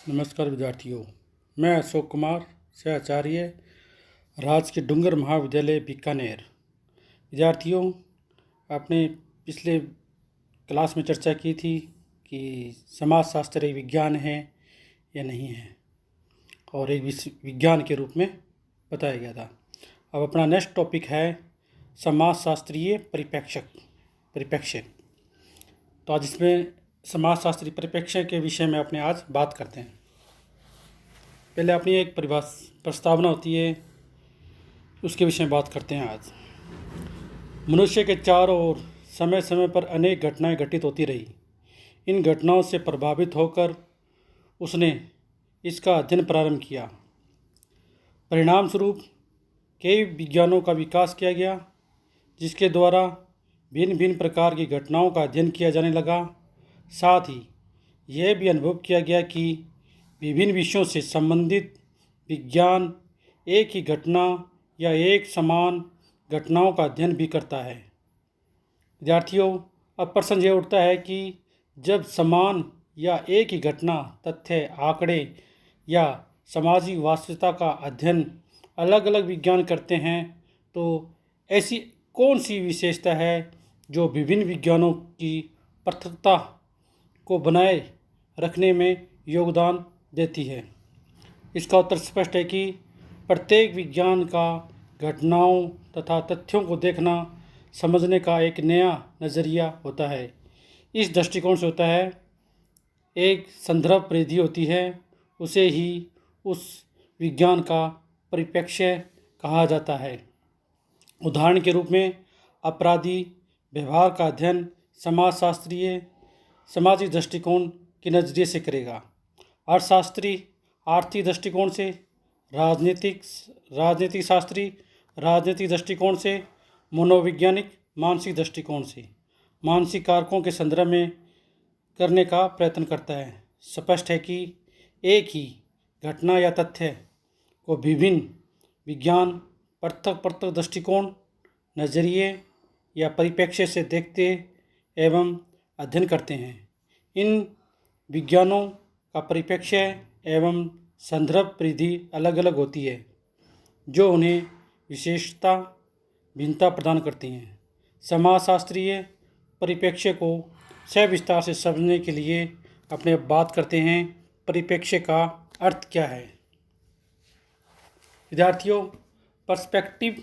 नमस्कार विद्यार्थियों, मैं अशोक कुमार सहआचार्य, राजकीय डूंगर महाविद्यालय बीकानेर। विद्यार्थियों, आपने पिछले क्लास में चर्चा की थी कि समाजशास्त्र एक विज्ञान है या नहीं है, और एक विज्ञान के रूप में बताया गया था। अब अपना नेक्स्ट टॉपिक है समाजशास्त्रीय परिप्रेक्ष्य। तो आज इसमें समाजशास्त्री परिप्रेक्ष्य के विषय में अपने आज बात करते हैं। पहले अपनी एक प्रस्तावना होती है, उसके विषय में बात करते हैं आज। मनुष्य के चारों ओर समय समय पर अनेक घटनाएं घटित होती रही। इन घटनाओं से प्रभावित होकर उसने इसका अध्ययन प्रारंभ किया। परिणाम स्वरूप कई विज्ञानों का विकास किया गया, जिसके द्वारा भिन्न भिन्न प्रकार की घटनाओं का अध्ययन किया जाने लगा। साथ ही यह भी अनुभव किया गया कि विभिन्न विषयों से संबंधित विज्ञान एक ही घटना या एक समान घटनाओं का अध्ययन भी करता है। विद्यार्थियों, अब प्रश्न यह उठता है कि जब समान या एक ही घटना, तथ्य, आंकड़े या सामाजिक वास्तविकता का अध्ययन अलग अलग विज्ञान करते हैं, तो ऐसी कौन सी विशेषता है जो विभिन्न विज्ञानों की पृथकता को बनाए रखने में योगदान देती है? इसका उत्तर स्पष्ट है कि प्रत्येक विज्ञान का घटनाओं तथा तथ्यों को देखना समझने का एक नया नज़रिया होता है। इस दृष्टिकोण से होता है, एक संदर्भ परिधि होती है, उसे ही उस विज्ञान का परिप्रेक्ष्य कहा जाता है। उदाहरण के रूप में अपराधी व्यवहार का अध्ययन समाजशास्त्रीय सामाजिक दृष्टिकोण के नज़रिए से करेगा, अर्थशास्त्री आर्थिक दृष्टिकोण से, राजनीतिक शास्त्री राजनीतिक दृष्टिकोण से, मनोवैज्ञानिक मानसिक दृष्टिकोण से मानसिक कारकों के संदर्भ में करने का प्रयत्न करता है। स्पष्ट है कि एक ही घटना या तथ्य को विभिन्न विज्ञान पृथक दृष्टिकोण, नज़रिए या परिप्रेक्ष्य से देखते एवं अध्ययन करते हैं। इन विज्ञानों का परिप्रेक्ष्य एवं संदर्भ परिधि अलग अलग होती है, जो उन्हें विशेषता भिन्नता प्रदान करती हैं। समाजशास्त्रीय परिप्रेक्ष्य को सविस्तार से समझने के लिए अपने बात करते हैं, परिप्रेक्ष्य का अर्थ क्या है। विद्यार्थियों, पर्सपेक्टिव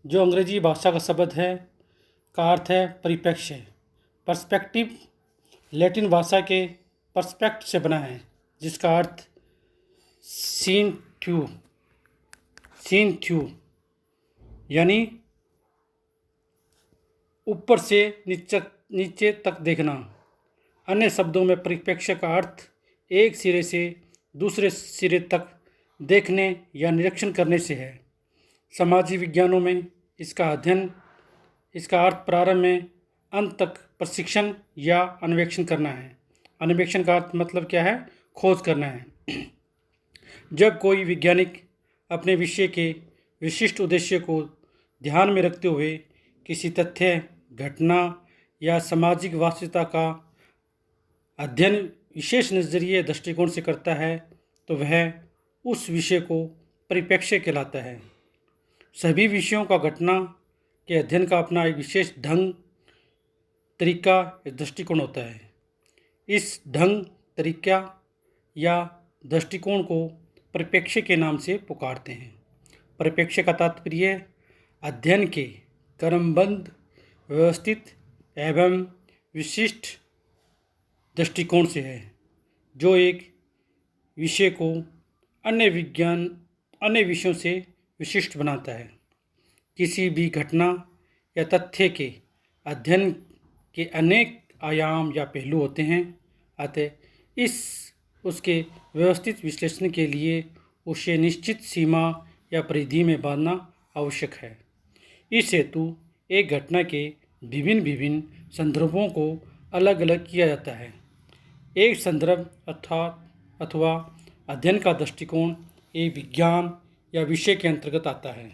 जो अंग्रेजी भाषा का शब्द है का अर्थ है परिप्रेक्ष्य। पर्सपेक्टिव लैटिन भाषा के पर्सपेक्ट से बना है, जिसका अर्थ सीन थ्रू यानी ऊपर से नीचे तक देखना। अन्य शब्दों में परिप्रेक्ष्य का अर्थ एक सिरे से दूसरे सिरे तक देखने या निरीक्षण करने से है। सामाजिक विज्ञानों में इसका अर्थ प्रारंभ में अंत तक प्रशिक्षण या अन्वेषण करना है। अन्वेषण का अर्थ मतलब क्या है? खोज करना है। जब कोई वैज्ञानिक अपने विषय के विशिष्ट उद्देश्य को ध्यान में रखते हुए किसी तथ्य, घटना या सामाजिक वास्तविकता का अध्ययन विशेष नज़रिए दृष्टिकोण से करता है, तो वह उस विषय को परिप्रेक्ष्य कहलाता है। सभी विषयों का घटना के अध्ययन का अपना एक विशेष ढंग, तरीका, दृष्टिकोण होता है। इस ढंग, तरीका या दृष्टिकोण को परिप्रेक्ष्य के नाम से पुकारते हैं। परिप्रेक्ष्य का तात्पर्य अध्ययन के क्रमबद्ध, व्यवस्थित एवं विशिष्ट दृष्टिकोण से है, जो एक विषय को अन्य विषयों से विशिष्ट बनाता है। किसी भी घटना या तथ्य के अध्ययन के अनेक आयाम या पहलू होते हैं, अतः उसके व्यवस्थित विश्लेषण के लिए उसे निश्चित सीमा या परिधि में बांधना आवश्यक है। इस हेतु एक घटना के विभिन्न संदर्भों को अलग अलग किया जाता है। एक संदर्भ अथवा अध्ययन का दृष्टिकोण एक विज्ञान या विषय के अंतर्गत आता है।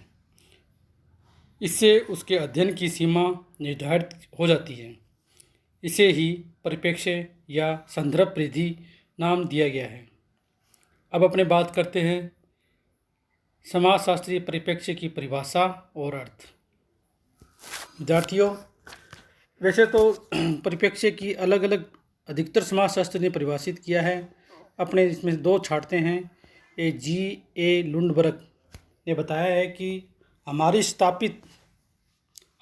इससे उसके अध्ययन की सीमा निर्धारित हो जाती है। इसे ही परिप्रेक्ष्य या संदर्भ परिधि नाम दिया गया है। अब अपने बात करते हैं समाजशास्त्रीय परिप्रेक्ष्य की परिभाषा और अर्थ। विद्यार्थियों, वैसे तो परिप्रेक्ष्य की अलग अलग अधिकतर समाजशास्त्री ने परिभाषित किया है। अपने इसमें दो छांटते हैं। G.A. लुंडबर्ग ने बताया है कि हमारी स्थापित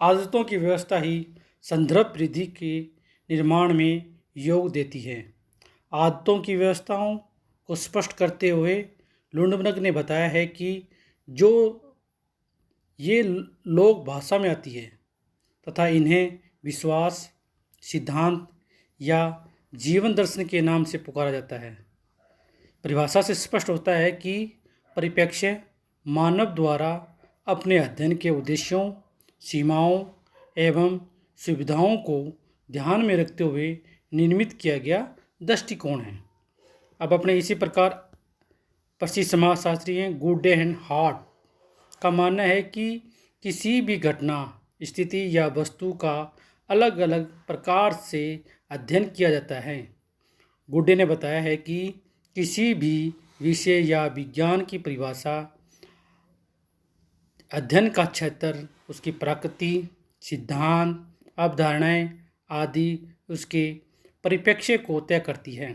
आदतों की व्यवस्था ही संदर्भ वृद्धि के निर्माण में योग देती है। आदतों की व्यवस्थाओं को स्पष्ट करते हुए लुंडबर्ग ने बताया है कि जो ये लोक भाषा में आती है तथा इन्हें विश्वास, सिद्धांत या जीवन दर्शन के नाम से पुकारा जाता है। परिभाषा से स्पष्ट होता है कि परिप्रेक्ष्य मानव द्वारा अपने अध्ययन के उद्देश्यों, सीमाओं एवं सुविधाओं को ध्यान में रखते हुए निर्मित किया गया दृष्टिकोण है। अब अपने इसी प्रकार प्रसिद्ध समाजशास्त्री हैं गुड एंड हार्ट का मानना है कि किसी भी घटना, स्थिति या वस्तु का अलग अलग प्रकार से अध्ययन किया जाता है। गुड्डे ने बताया है कि किसी भी विषय या विज्ञान की परिभाषा अध्ययन का क्षेत्र, उसकी प्रकृति, सिद्धांत, अवधारणाएं आदि उसके परिप्रेक्ष्य को तय करती है।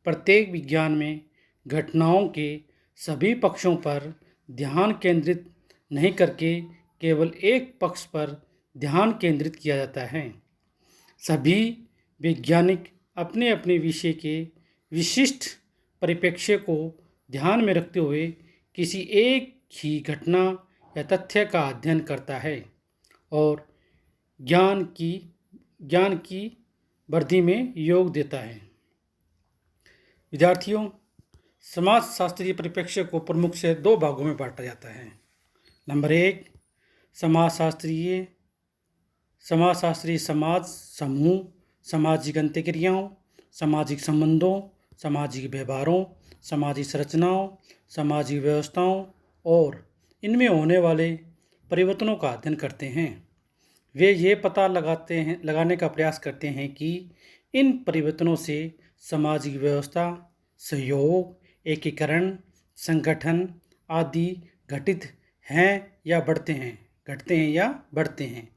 प्रत्येक विज्ञान में घटनाओं के सभी पक्षों पर ध्यान केंद्रित नहीं करके केवल एक पक्ष पर ध्यान केंद्रित किया जाता है। सभी वैज्ञानिक अपने अपने विषय के विशिष्ट परिप्रेक्ष्य को ध्यान में रखते हुए किसी एक ही घटना या तथ्य का अध्ययन करता है और ज्ञान की वृद्धि में योग देता है। विद्यार्थियों, समाजशास्त्रीय परिप्रेक्ष्य को प्रमुख से दो भागों में बांटा जाता है। नंबर 1, समाजशास्त्रीय समाज समूह, सामाजिक अंतःक्रियाओं, सामाजिक संबंधों, सामाजिक व्यवहारों, सामाजिक संरचनाओं, सामाजिक व्यवस्थाओं और इनमें होने वाले परिवर्तनों का अध्ययन करते हैं। वे ये पता लगाने का प्रयास करते हैं कि इन परिवर्तनों से सामाजिक व्यवस्था, सहयोग, एकीकरण, संगठन आदि घटते हैं या बढ़ते हैं।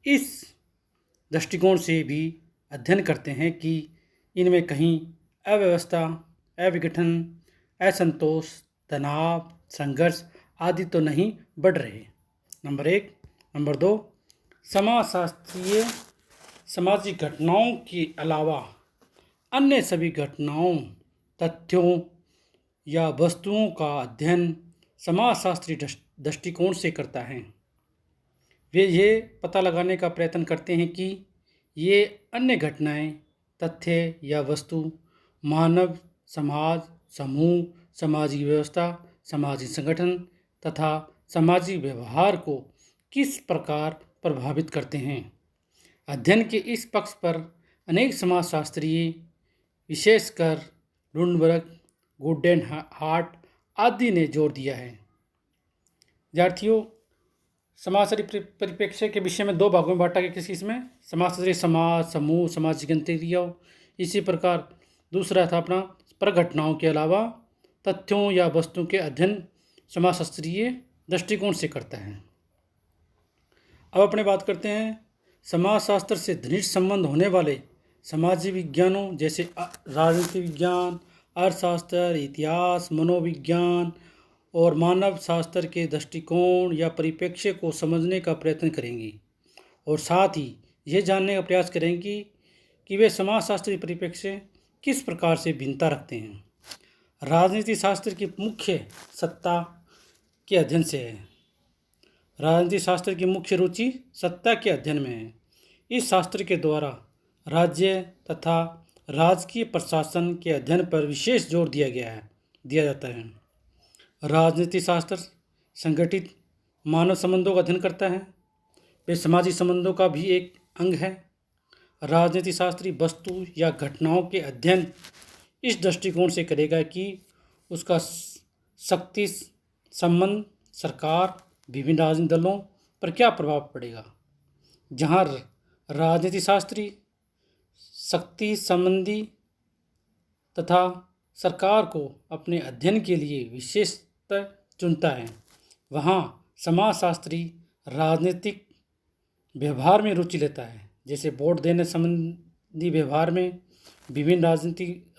इस दृष्टिकोण से भी अध्ययन करते हैं कि इनमें कहीं अव्यवस्था, अविघटन, असंतोष, तनाव, संघर्ष आदि तो नहीं बढ़ रहे। नंबर 1। नंबर 2, समाजशास्त्रीय सामाजिक घटनाओं के अलावा अन्य सभी घटनाओं, तथ्यों या वस्तुओं का अध्ययन समाजशास्त्रीय दृष्टिकोण से करता है। वे ये पता लगाने का प्रयत्न करते हैं कि ये अन्य घटनाएं, तथ्य या वस्तु मानव समाज, समूह, सामाजिक व्यवस्था, सामाजिक संगठन तथा सामाजिक व्यवहार को किस प्रकार प्रभावित करते हैं। अध्ययन के इस पक्ष पर अनेक समाजशास्त्रीय, विशेषकर लुंडबर्ग, गुडेनहार्ट आदि ने जोर दिया है। विद्यार्थियों, समाजशास्त्रीय परिप्रेक्ष्य के विषय में दो भागों में बांटा गया। किस किसमें? समाजशास्त्रीय समाज समूह, सामाजिक अंतःक्रियाओं। इसी प्रकार दूसरा था अपना प्रघटनाओं के अलावा तथ्यों या वस्तुओं के अध्ययन समाजशास्त्रीय दृष्टिकोण से करता है। अब अपने बात करते हैं समाजशास्त्र से घनिष्ठ संबंध होने वाले सामाजिक विज्ञानों जैसे राजनीति विज्ञान, अर्थशास्त्र, इतिहास, मनोविज्ञान और मानव शास्त्र के दृष्टिकोण या परिप्रेक्ष्य को समझने का प्रयत्न करेंगी और साथ ही यह जानने का प्रयास करेंगी कि वे समाजशास्त्रीय परिप्रेक्ष्य किस प्रकार से भिन्नता रखते हैं। राजनीति शास्त्र की मुख्य सत्ता के अध्ययन से है। राजनीति शास्त्र की मुख्य रुचि सत्ता के अध्ययन में है। इस शास्त्र के द्वारा राज्य तथा राजकीय प्रशासन के अध्ययन पर विशेष जोर दिया जाता है। राजनीति शास्त्र संगठित मानव संबंधों का अध्ययन करता है। वे सामाजिक संबंधों का भी एक अंग है। राजनीति शास्त्री वस्तु या घटनाओं के अध्ययन इस दृष्टिकोण से करेगा कि उसका शक्ति संबंध सरकार, विभिन्न राजनीतिक दलों पर क्या प्रभाव पड़ेगा। जहाँ राजनीति शास्त्री शक्ति संबंधी तथा सरकार को अपने अध्ययन के लिए विशेषतः चुनता है, वहाँ समाजशास्त्री राजनीतिक व्यवहार में रुचि लेता है, जैसे वोट देने संबंधी व्यवहार में, विभिन्न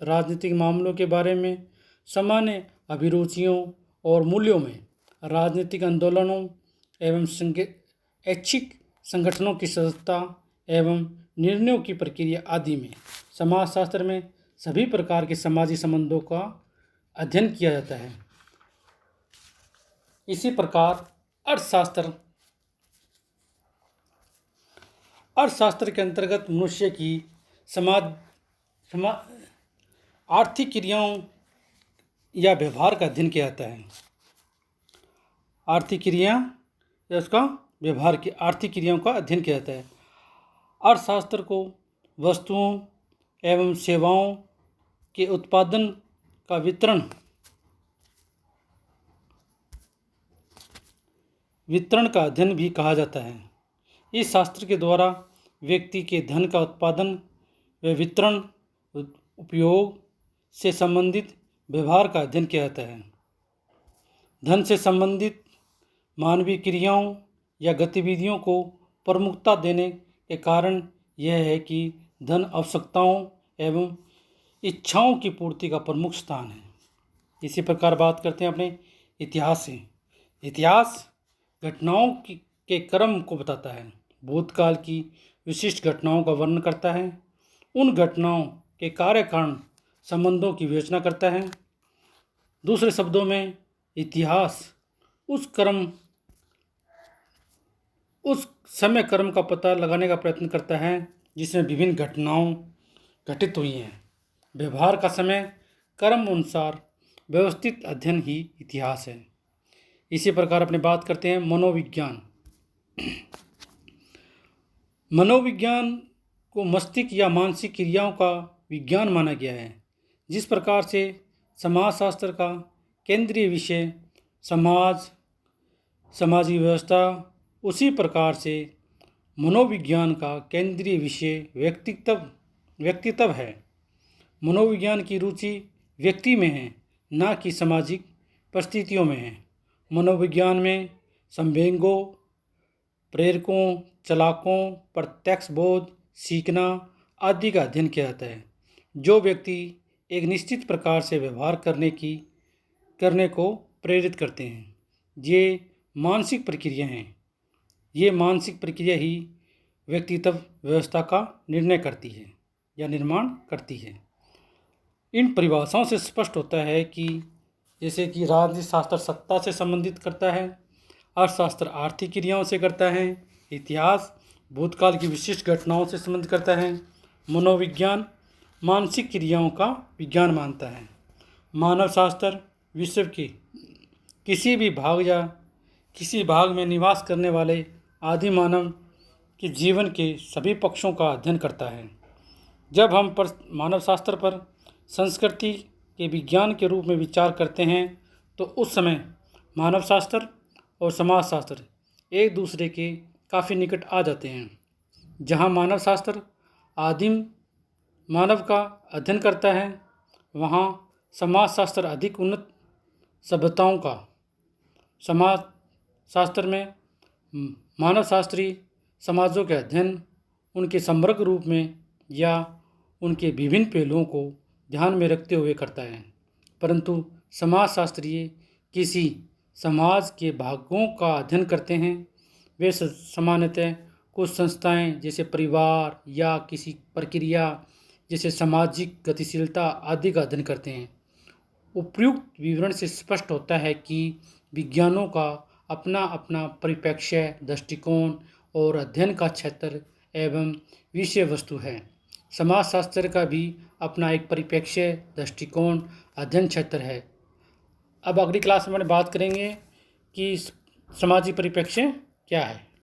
राजनीतिक मामलों के बारे में, सामान्य अभिरुचियों और मूल्यों में, राजनीतिक आंदोलनों एवं ऐच्छिक संगठनों की सदस्यता एवं निर्णयों की प्रक्रिया आदि में। समाजशास्त्र में सभी प्रकार के सामाजिक संबंधों का अध्ययन किया जाता है। इसी प्रकार अर्थशास्त्र के अंतर्गत मनुष्य की आर्थिक क्रियाओं या व्यवहार का अध्ययन किया जाता है। आर्थिक क्रिया या उसका व्यवहार की आर्थिक क्रियाओं का अध्ययन किया जाता है। अर्थशास्त्र को वस्तुओं एवं सेवाओं के उत्पादन का वितरण का अध्ययन भी कहा जाता है। इस शास्त्र के द्वारा व्यक्ति के धन का उत्पादन व वितरण, उपयोग से संबंधित व्यवहार का अध्ययन किया जाता है। धन से संबंधित मानवीय क्रियाओं या गतिविधियों को प्रमुखता देने के कारण यह है कि धन आवश्यकताओं एवं इच्छाओं की पूर्ति का प्रमुख स्थान है। इसी प्रकार बात करते हैं अपने इतिहास से। इतिहास घटनाओं के क्रम को बताता है, भूतकाल की विशिष्ट घटनाओं का वर्णन करता है, उन घटनाओं के कार्य कारण संबंधों की विवेचना करता है। दूसरे शब्दों में इतिहास उस समय क्रम का पता लगाने का प्रयत्न करता है जिसमें विभिन्न घटनाओं घटित हुई हैं। व्यवहार का समय क्रम अनुसार व्यवस्थित अध्ययन ही इतिहास है। इसी प्रकार अपने बात करते हैं मनोविज्ञान। मनोविज्ञान को मस्तिष्क या मानसिक क्रियाओं का विज्ञान माना गया है। जिस प्रकार से समाजशास्त्र का केंद्रीय विषय समाजी व्यवस्था, उसी प्रकार से मनोविज्ञान का केंद्रीय विषय व्यक्तित्व है। मनोविज्ञान की रुचि व्यक्ति में है, न कि सामाजिक परिस्थितियों में है। मनोविज्ञान में संवेगों, प्रेरकों, चालकों, प्रत्यक्ष बोध, सीखना आदि का अध्ययन किया जाता है, जो व्यक्ति एक निश्चित प्रकार से व्यवहार करने को प्रेरित करते हैं। ये मानसिक प्रक्रिया हैं। ये मानसिक प्रक्रिया ही व्यक्तित्व व्यवस्था का निर्णय करती है या निर्माण करती है। इन परिभाषाओं से स्पष्ट होता है कि जैसे कि राजनीति शास्त्र सत्ता से संबंधित करता है, अर्थशास्त्र आर्थिक क्रियाओं से करता है, इतिहास भूतकाल की विशिष्ट घटनाओं से संबंधित करता है, मनोविज्ञान मानसिक क्रियाओं का विज्ञान मानता है। मानव शास्त्र विश्व के किसी भी भाग में निवास करने वाले आदि मानव के जीवन के सभी पक्षों का अध्ययन करता है। जब हम मानव शास्त्र पर संस्कृति के विज्ञान के रूप में विचार करते हैं तो उस समय मानव शास्त्र और समाजशास्त्र एक दूसरे के काफ़ी निकट आ जाते हैं। जहाँ मानव शास्त्र आदिम मानव का अध्ययन करता है, वहाँ समाजशास्त्र अधिक उन्नत सभ्यताओं का। समाजशास्त्र में मानवशास्त्री समाजों के अध्ययन, उनके समग्र रूप में या उनके विभिन्न पहलुओं को ध्यान में रखते हुए करता है, परंतु समाजशास्त्री किसी समाज के भागों का अध्ययन करते हैं। वे सामान्यतः कुछ संस्थाएं जैसे परिवार या किसी प्रक्रिया जैसे सामाजिक गतिशीलता आदि का अध्ययन करते हैं। उपयुक्त विवरण से स्पष्ट होता है कि विज्ञानों का अपना अपना परिप्रेक्ष्य, दृष्टिकोण और अध्ययन का क्षेत्र एवं विषय वस्तु है। समाजशास्त्र का भी अपना एक परिप्रेक्ष्य, दृष्टिकोण, अध्ययन क्षेत्र है। अब अगली क्लास में बात करेंगे कि सामाजिक परिप्रेक्ष्य क्या है।